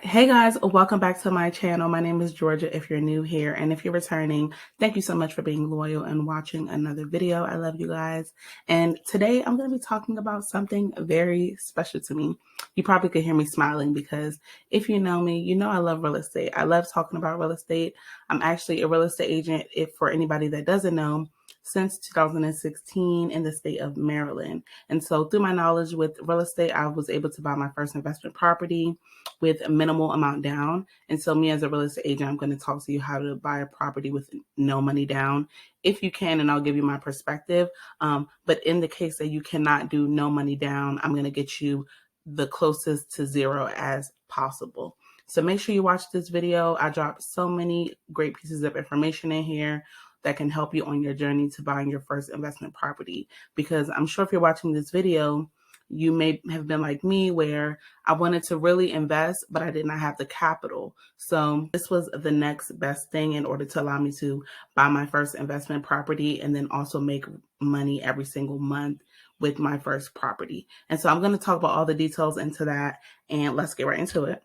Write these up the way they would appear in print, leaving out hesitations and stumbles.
Hey guys, welcome back to my channel. My name is Georgia if you're new here, and if you're returning, thank you so much for being loyal and watching another video. I love you guys. And today I'm going to be talking about something very special to me. You probably could hear me smiling because if you know me, you know I love real estate. I love talking about real estate. I'm actually a real estate agent, if for anybody that doesn't know, since 2016 in the state of Maryland. And so through my knowledge with real estate, I was able to buy my first investment property with a minimal amount down. And so me as a real estate agent, I'm going to talk to you how to buy a property with no money down if you can, and I'll give you my perspective. But in the case that you cannot do no money down, I'm going to get you the closest to zero as possible. So make sure you watch this video. I dropped so many great pieces of information in here that can help you on your journey to buying your first investment property. Because I'm sure if you're watching this video, you may have been like me where I wanted to really invest, but I did not have the capital. So this was the next best thing in order to allow me to buy my first investment property and then also make money every single month with my first property. And so I'm going to talk about all the details into that, and let's get right into it.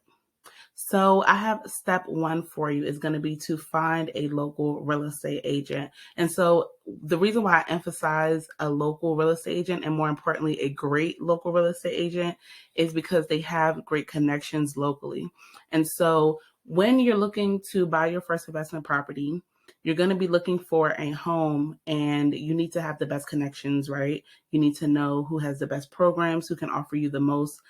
So I have step one for you is going to be to find a local real estate agent. And so the reason why I emphasize a local real estate agent, and more importantly, a great local real estate agent, is because they have great connections locally. And so when you're looking to buy your first investment property, you're going to be looking for a home, and you need to have the best connections, right? You need to know who has the best programs, who can offer you the most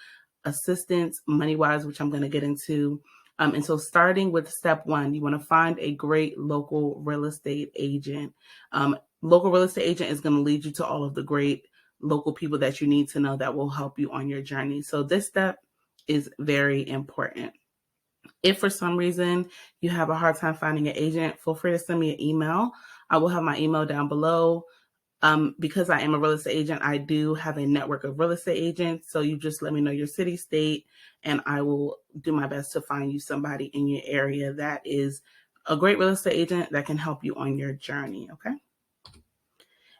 assistance money-wise, which I'm going to get into. And so starting with step one, you want to find a great local real estate agent. Local real estate agent is going to lead you to all of the great local people that you need to know that will help you on your journey. So this step is very important. If for some reason you have a hard time finding an agent, feel free to send me an email. I will have my email down below. Because I am a real estate agent, I do have a network of real estate agents. So you just let me know your city, state, and I will do my best to find you somebody in your area that is a great real estate agent that can help you on your journey. Okay.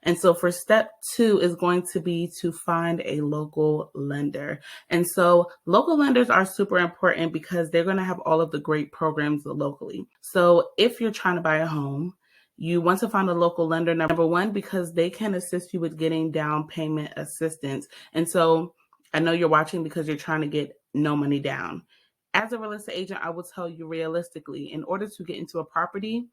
And so for step two is going to be to find a local lender. And so local lenders are super important because they're going to have all of the great programs locally. So if you're trying to buy a home, you want to find a local lender, number one, because they can assist you with getting down payment assistance. And so I know you're watching because you're trying to get no money down. As a real estate agent, I will tell you realistically, in order to get into a property,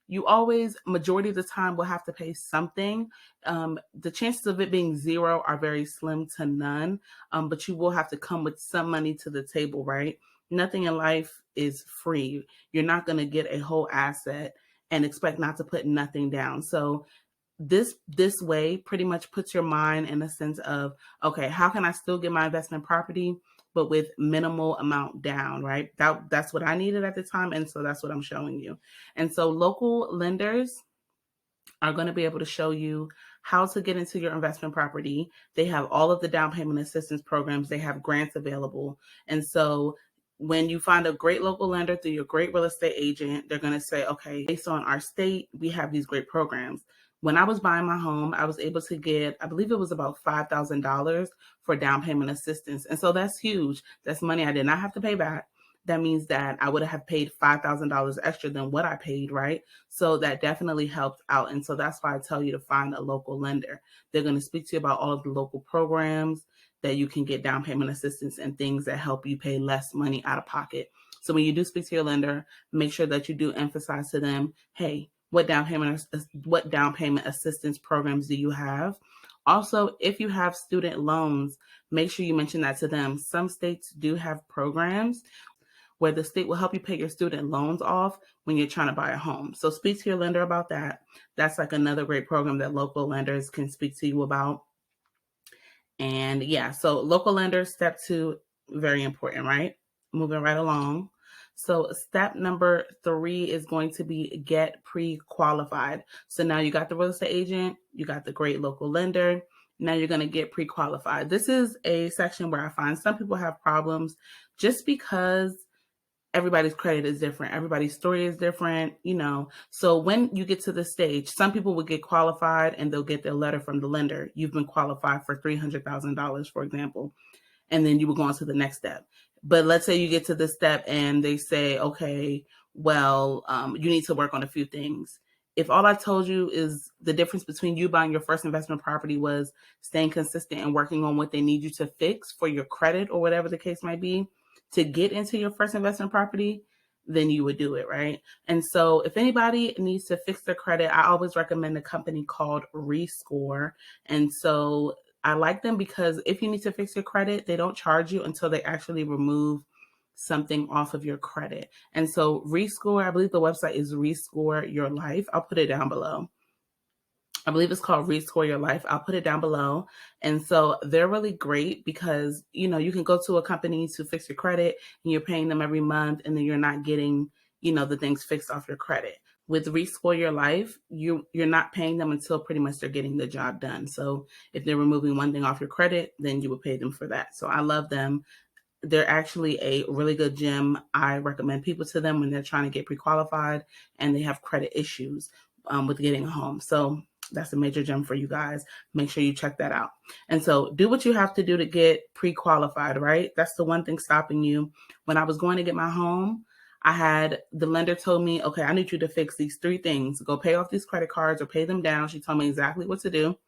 you always, majority of the time, will have to pay something. The chances of it being zero are very slim to none, but you will have to come with some money to the table, right? Nothing in life is free. You're not going to get a whole asset and expect not to put nothing down. So this way pretty much puts your mind in a sense of, okay, how can I still get my investment property, but with minimal amount down, right? That's what I needed at the time. And so that's what I'm showing you. And so local lenders are going to be able to show you how to get into your investment property. They have all of the down payment assistance programs. They have grants available. And so when you find a great local lender through your great real estate agent, they're going to say, okay, based on our state, we have these great programs. When I was buying my home, I was able to get, I believe it was about $5,000 for down payment assistance. And so that's huge. That's money I did not have to pay back. That means that I would have paid $5,000 extra than what I paid, right? So that definitely helped out. And so that's why I tell you to find a local lender. They're going to speak to you about all of the local programs that you can get down payment assistance and things that help you pay less money out of pocket. So when you do speak to your lender, make sure that you do emphasize to them, hey, what down payment assistance programs do you have? Also, if you have student loans, make sure you mention that to them. Some states do have programs where the state will help you pay your student loans off when you're trying to buy a home. So speak to your lender about that. That's like another great program that local lenders can speak to you about. And yeah, so local lenders, step two, very important, right? Moving right along. So step number three is going to be get pre-qualified. So now you got the real estate agent, you got the great local lender. Now you're going to get pre-qualified. This is a section where I find some people have problems just because everybody's credit is different. Everybody's story is different, you know. So when you get to the stage, some people will get qualified and they'll get their letter from the lender. You've been qualified for $300,000, for example. And then you will go on to the next step. But let's say you get to this step and they say, okay, well, you need to work on a few things. If all I told you is the difference between you buying your first investment property was staying consistent and working on what they need you to fix for your credit or whatever the case might be to get into your first investment property, then you would do it, right? And so if anybody needs to fix their credit, I always recommend a company called Rescore. And so I like them because if you need to fix your credit, they don't charge you until they actually remove something off of your credit. And so Rescore, I believe the website is Rescore Your Life. I'll put it down below. I believe it's called Rescore Your Life. I'll put it down below. And so they're really great because, you know, you can go to a company to fix your credit and you're paying them every month and then you're not getting, you know, the things fixed off your credit. With Rescore Your Life, you're not paying them until pretty much they're getting the job done. So if they're removing one thing off your credit, then you would pay them for that. So I love them. They're actually a really good gym. I recommend people to them when they're trying to get pre-qualified and they have credit issues with getting a home. So that's a major gem for you guys. Make sure you check that out. And so do what you have to do to get pre-qualified, right? That's the one thing stopping you. When I was going to get my home, the lender told me, okay, I need you to fix these 3 things. Go pay off these credit cards or pay them down. She told me exactly what to do.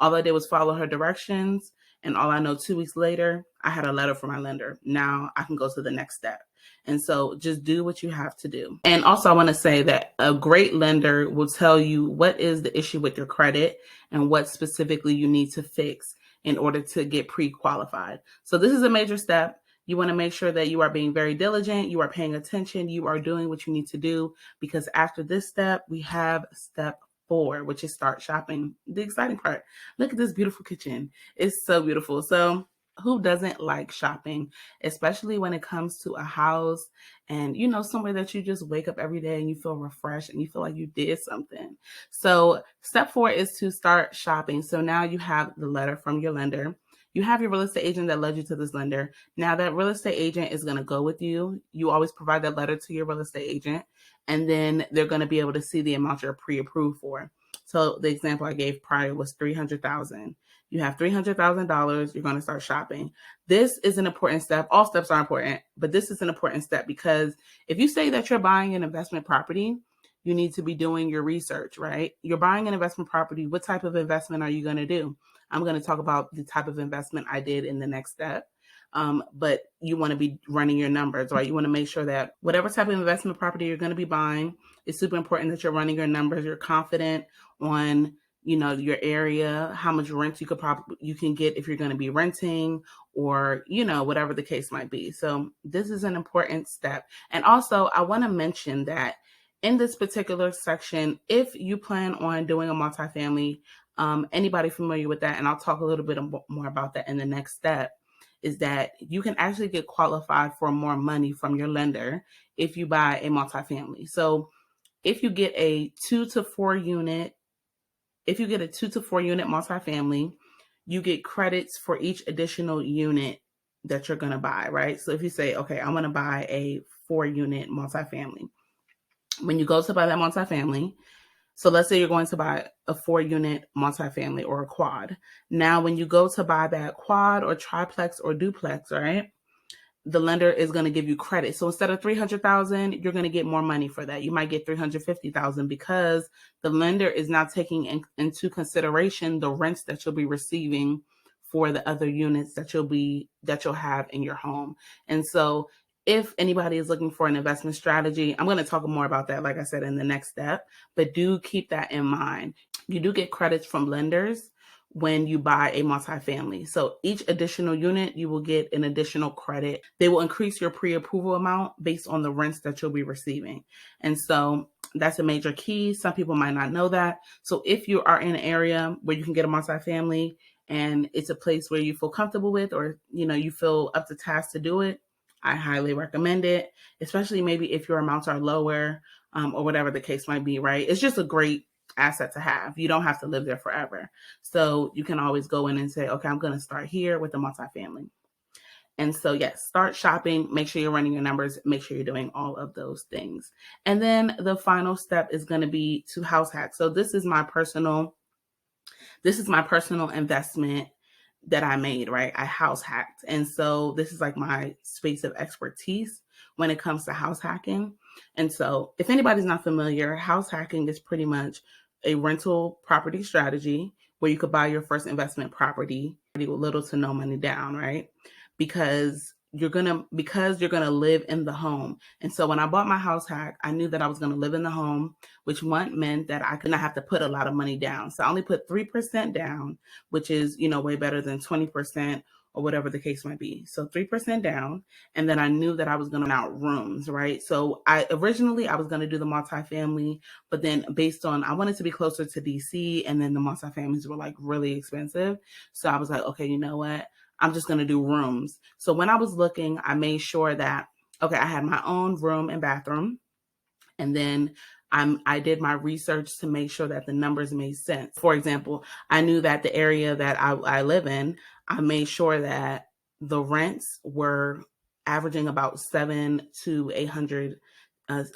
All I did was follow her directions. And all I know, 2 weeks later, I had a letter from my lender. Now I can go to the next step. And so just do what you have to do. And also I want to say that a great lender will tell you what is the issue with your credit and what specifically you need to fix in order to get pre-qualified. So this is a major step. You want to make sure that you are being very diligent, you are paying attention, you are doing what you need to do, because after this step, we have step 4, which is start shopping. The exciting part. Look at this beautiful kitchen. It's so beautiful. So who doesn't like shopping, especially when it comes to a house and, you know, somewhere that you just wake up every day and you feel refreshed and you feel like you did something. So step 4 is to start shopping. So now you have the letter from your lender. You have your real estate agent that led you to this lender. Now that real estate agent is going to go with you. You always provide that letter to your real estate agent, and then they're going to be able to see the amount you're pre-approved for. So the example I gave prior was $300,000. You have $300,000. You're going to start shopping. This is an important step. All steps are important, but this is an important step because if you say that you're buying an investment property, you need to be doing your research, right? You're buying an investment property. What type of investment are you going to do? I'm going to talk about the type of investment I did in the next step. But you want to be running your numbers, right? You want to make sure that whatever type of investment property you're going to be buying, it's super important that you're running your numbers. You're confident on, you know, your area, how much rent you can get if you're going to be renting, or, you know, whatever the case might be. So this is an important step. And also I want to mention that in this particular section, if you plan on doing a multifamily, anybody familiar with that, and I'll talk a little bit more about that in the next step, is that you can actually get qualified for more money from your lender if you buy a multifamily. So if you get a 2 to 4 unit multifamily, you get credits for each additional unit that you're going to buy, right? So if you say, okay, I'm going to buy a 4-unit multifamily. When you go to buy that multifamily, so let's say you're going to buy a 4-unit multifamily or a quad. Now, when you go to buy that quad or triplex or duplex, right, the lender is going to give you credit. So instead of $300,000, you're going to get more money for that. You might get $350,000 because the lender is now taking into consideration the rents that you'll be receiving for the other units that you'll have in your home. And so if anybody is looking for an investment strategy, I'm going to talk more about that, like I said, in the next step, but do keep that in mind. You do get credits from lenders when you buy a multifamily. So each additional unit, you will get an additional credit. They will increase your pre-approval amount based on the rents that you'll be receiving. And so that's a major key. Some people might not know that. So if you are in an area where you can get a multifamily and it's a place where you feel comfortable with, or, you know, you feel up to task to do it, I highly recommend it, especially maybe if your amounts are lower, or whatever the case might be, right? It's just a great asset to have. You don't have to live there forever. So you can always go in and say, okay, I'm going to start here with the multifamily. And so, yes, start shopping, make sure you're running your numbers, make sure you're doing all of those things. And then the final step is going to be to house hack. So this is my personal investment that I made, right? I house hacked. And so this is like my space of expertise when it comes to house hacking. And so if anybody's not familiar, house hacking is pretty much a rental property strategy where you could buy your first investment property with little to no money down, right? Because you're gonna live in the home. And so when I bought my house hack, I knew that I was gonna live in the home, which meant that I could not have to put a lot of money down. So I only put 3% down, which is, way better than 20% or whatever the case might be. So 3% down. And then I knew that I was going to rent out rooms, right? So originally I was going to do the multifamily, but then based on, I wanted to be closer to DC, and then the multifamilies were like really expensive. So I was like, okay, you know what? I'm just going to do rooms. So when I was looking, I made sure that, okay, I had my own room and bathroom. And then I did my research to make sure that the numbers made sense. For example, I knew that the area that I live in, I made sure that the rents were averaging about $700 to $800,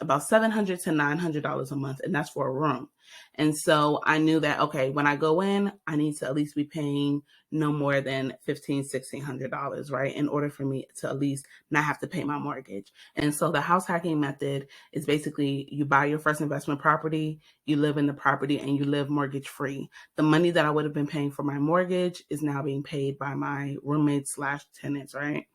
about $700 to $900 a month, and that's for a room. And so I knew that, okay, when I go in, I need to at least be paying no more than $1,500, $1,600, right? In order for me to at least not have to pay my mortgage. And so the house hacking method is basically you buy your first investment property, you live in the property, and you live mortgage free. The money that I would have been paying for my mortgage is now being paid by my roommates / tenants, right?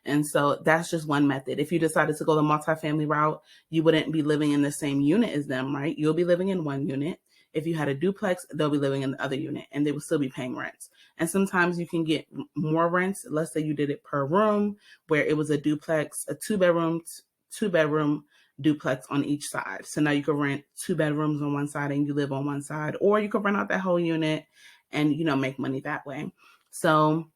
And so that's just one method. If you decided to go the multifamily route, you wouldn't be living in the same unit as them, right? You'll be living in one unit. If you had a duplex, they'll be living in the other unit, and they will still be paying rents. And sometimes you can get more rents. Let's say you did it per room, where it was a duplex, a two bedroom duplex on each side. So now you could rent 2 bedrooms on one side and you live on one side, or you could rent out that whole unit and, make money that way. So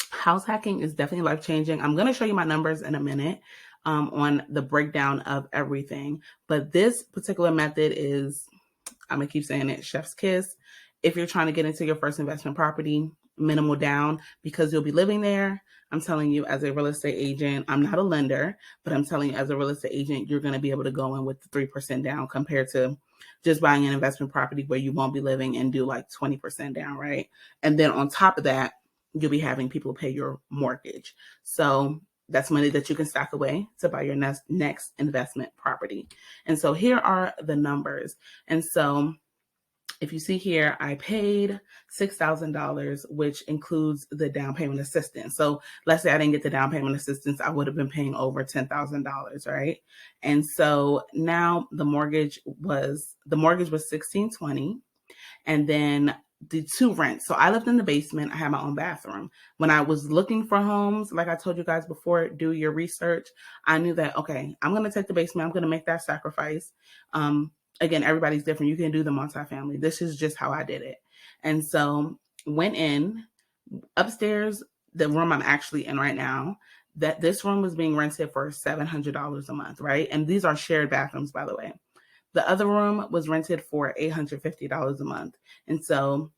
house hacking is definitely life-changing. I'm going to show you my numbers in a minute on the breakdown of everything. But this particular method is, I'm going to keep saying it, chef's kiss. If you're trying to get into your first investment property, minimal down, because you'll be living there. I'm telling you, as a real estate agent, I'm not a lender, but I'm telling you, as a real estate agent, you're going to be able to go in with 3% down compared to just buying an investment property where you won't be living and do like 20% down, right? And then on top of that, you'll be having people pay your mortgage. So that's money that you can stack away to buy your next investment property. And so here are the numbers. And so if you see here, I paid $6,000, which includes the down payment assistance. So let's say I didn't get the down payment assistance, I would have been paying over $10,000, right? And so now the mortgage was $1,620, and then the 2 rents. So I lived in the basement. I had my own bathroom. When I was looking for homes, like I told you guys before, do your research. I knew that, okay, I'm going to take the basement. I'm going to make that sacrifice. Again, everybody's different. You can do the multifamily. This is just how I did it. And so went in upstairs, the room I'm actually in right now, that this room was being rented for $700 a month, right? And these are shared bathrooms, by the way. The other room was rented for $850 a month. And so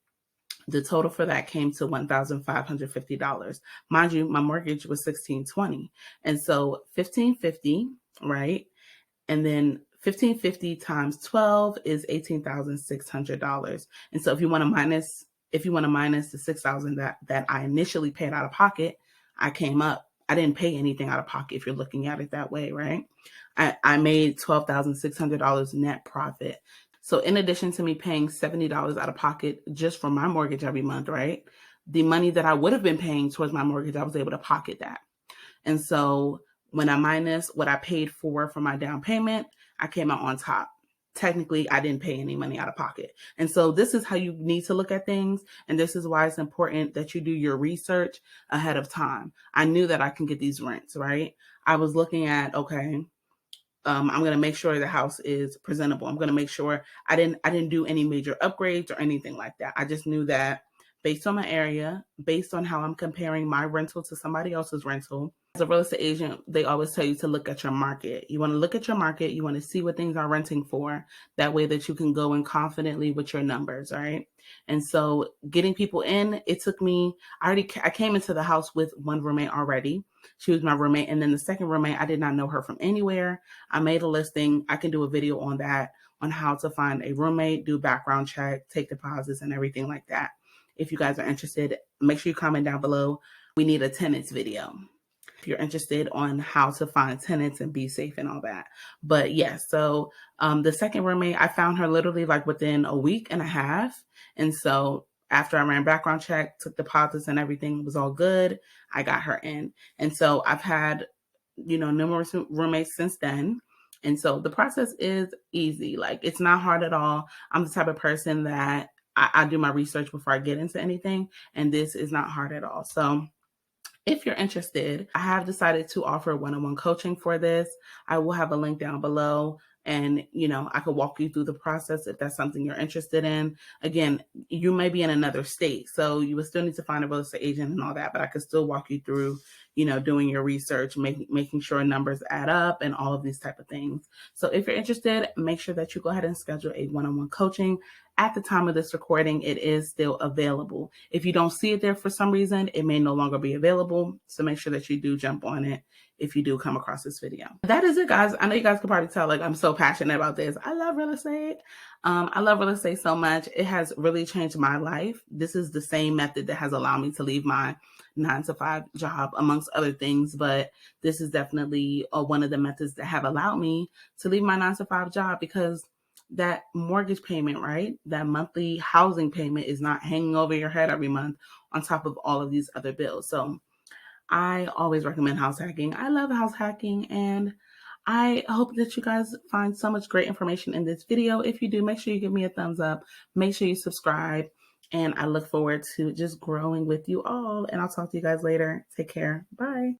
the total for that came to $1,550. Mind you, my mortgage was $1,620. And so $1,550, right? And then $1,550 times 12 is $18,600. And so if you want to minus the $6,000 that I initially paid out of pocket, I didn't pay anything out of pocket if you're looking at it that way, right? I made $12,600 net profit. So in addition to me paying $70 out of pocket just for my mortgage every month, right? The money that I would have been paying towards my mortgage, I was able to pocket that. And so when I minus what I paid for my down payment, I came out on top. Technically, I didn't pay any money out of pocket. And so this is how you need to look at things. And this is why it's important that you do your research ahead of time. I knew that I can get these rents, right? I was looking at, okay, I'm going to make sure the house is presentable. I'm going to make sure I didn't do any major upgrades or anything like that. I just knew that based on my area, based on how I'm comparing my rental to somebody else's rental. As a real estate agent, they always tell you to look at your market. You want to look at your market. You want to see what things are renting for. That way that you can go in confidently with your numbers, right? And so getting people in, it took me, I came into the house with one roommate already. She was my roommate. And then the second roommate, I did not know her from anywhere. I made a listing. I can do a video on that, on how to find a roommate, do background check, take deposits and everything like that. if you guys are interested, make sure you comment down below. We need a tenants video if you're interested on how to find tenants and be safe and all that. But yeah, so the second roommate, I found her literally like within a week and a half. And so after I ran background check, took deposits and everything was all good, I got her in. And so I've had, numerous roommates since then. And so the process is easy. Like, it's not hard at all. I'm the type of person that I do my research before I get into anything. And this is not hard at all. So if you're interested, I have decided to offer one-on-one coaching for this. I will have a link down below, and I could walk you through the process if that's something you're interested in. Again, you may be in another state, so you would still need to find a real estate agent and all that, but I could still walk you through, doing your research, making sure numbers add up and all of these type of things. So if you're interested, make sure that you go ahead and schedule a one-on-one coaching. At the time of this recording, it is still available. If you don't see it there for some reason, it may no longer be available. So make sure that you do jump on it if you do come across this video. That is it, guys. I know you guys can probably tell, like, I'm so passionate about this. I love real estate. I love real estate so much. It has really changed my life. This is the same method that has allowed me to leave my 9-to-5 job, amongst other things. But this is definitely one of the methods that have allowed me to leave my 9-to-5 job, because that mortgage payment, right? That monthly housing payment is not hanging over your head every month on top of all of these other bills. So I always recommend house hacking. I love house hacking, and I hope that you guys find so much great information in this video. If you do, make sure you give me a thumbs up. Make sure you subscribe, and I look forward to just growing with you all. And I'll talk to you guys later. Take care. Bye.